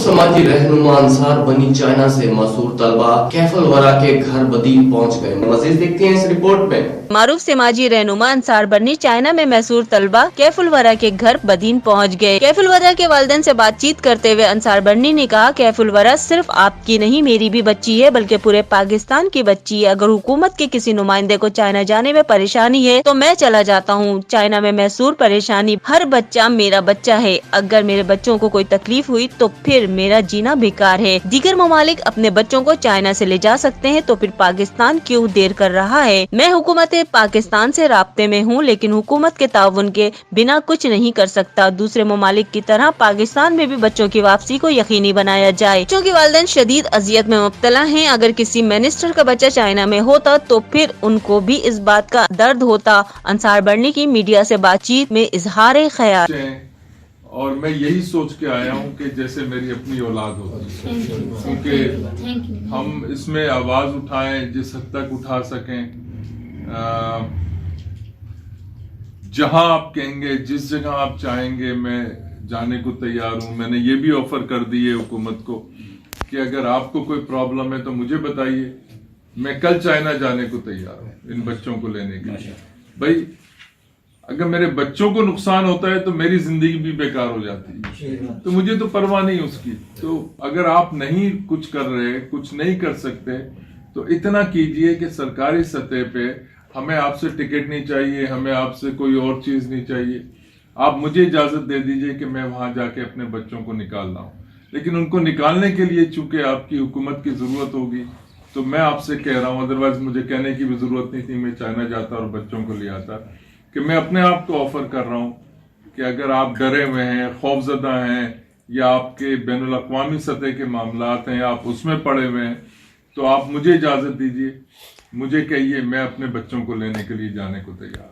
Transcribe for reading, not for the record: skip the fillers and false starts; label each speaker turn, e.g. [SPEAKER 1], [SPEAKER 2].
[SPEAKER 1] समाजी रहनुमा अंसार बनी चाइना से मशहूर तलबा कैफल वरा के घर बदीन पहुंच गए। मजीद देखते हैं इस रिपोर्ट में।
[SPEAKER 2] मारूफ समाजी रहनुमा अंसार बनी चाइना में मशहूर तलबा कैफुल वरा के घर बदीन पहुंच गए। कैफुल वरा के वालिदैन से बातचीत करते हुए अंसार बनी ने कहा, कैफुल वरा सिर्फ आपकी नहीं मेरी भी बच्ची है, बल्कि पूरे पाकिस्तान की बच्ची है। अगर हुकूमत के किसी नुमाइंदे को चाइना जाने में परेशानी है तो मैं चला जाता हूँ। चाइना में महसूर परेशानी, हर बच्चा मेरा बच्चा है। अगर मेरे बच्चों को कोई तकलीफ हुई तो फिर मेरा जीना बेकार है। दीगर ममालिक अपने बच्चों को चाइना से ले जा सकते हैं तो फिर पाकिस्तान क्यों देर कर रहा है। मैं हुकूमत पाकिस्तान से राब्ते में हूँ, लेकिन हुकूमत के ताउन के बिना कुछ नहीं कर सकता। दूसरे ममालिक की तरह पाकिस्तान में भी बच्चों की वापसी को यकीनी बनाया जाए। चूँकि वालिदैन शदीद अजियत में मुब्तला हैं, अगर किसी मिनिस्टर का बच्चा चाइना में होता तो फिर उनको भी इस बात का दर्द होता। अंसार बनी की मीडिया से बातचीत में इजहार ख्याल।
[SPEAKER 3] और मैं यही सोच के आया हूँ कि जैसे मेरी अपनी औलाद होती, क्योंकि हम इसमें आवाज उठाएं जिस हद तक उठा सकें। जहां आप कहेंगे, जिस जगह आप चाहेंगे, मैं जाने को तैयार हूं। मैंने ये भी ऑफर कर दी है हुकूमत को कि अगर आपको कोई प्रॉब्लम है तो मुझे बताइए, मैं कल चाइना जाने को तैयार हूं इन बच्चों को लेने के लिए। भाई अगर मेरे बच्चों को नुकसान होता है तो मेरी जिंदगी भी बेकार हो जाती है, तो मुझे तो परवाह नहीं उसकी। तो अगर आप नहीं कुछ कर रहे, कुछ नहीं कर सकते, तो इतना कीजिए कि सरकारी सतह पे हमें आपसे टिकट नहीं चाहिए, हमें आपसे कोई और चीज नहीं चाहिए। आप मुझे इजाजत दे दीजिए कि मैं वहां जाके अपने बच्चों को निकाल लाऊं। लेकिन उनको निकालने के लिए चूंकि आपकी हुकूमत की जरूरत होगी, तो मैं आपसे कह रहा हूं, अदरवाइज मुझे कहने की भी जरूरत नहीं थी, मैं चाइना जाता और बच्चों को ले आता, कि मैं अपने आप को ऑफर कर रहा हूं कि अगर आप डरे हुए हैं, खौफजदा हैं, या आपके बैनुल अक़वामी सतह के मामलात हैं, आप उसमें पड़े हुए हैं, तो आप मुझे इजाजत दीजिए, मुझे कहिए, मैं अपने बच्चों को लेने के लिए जाने को तैयार।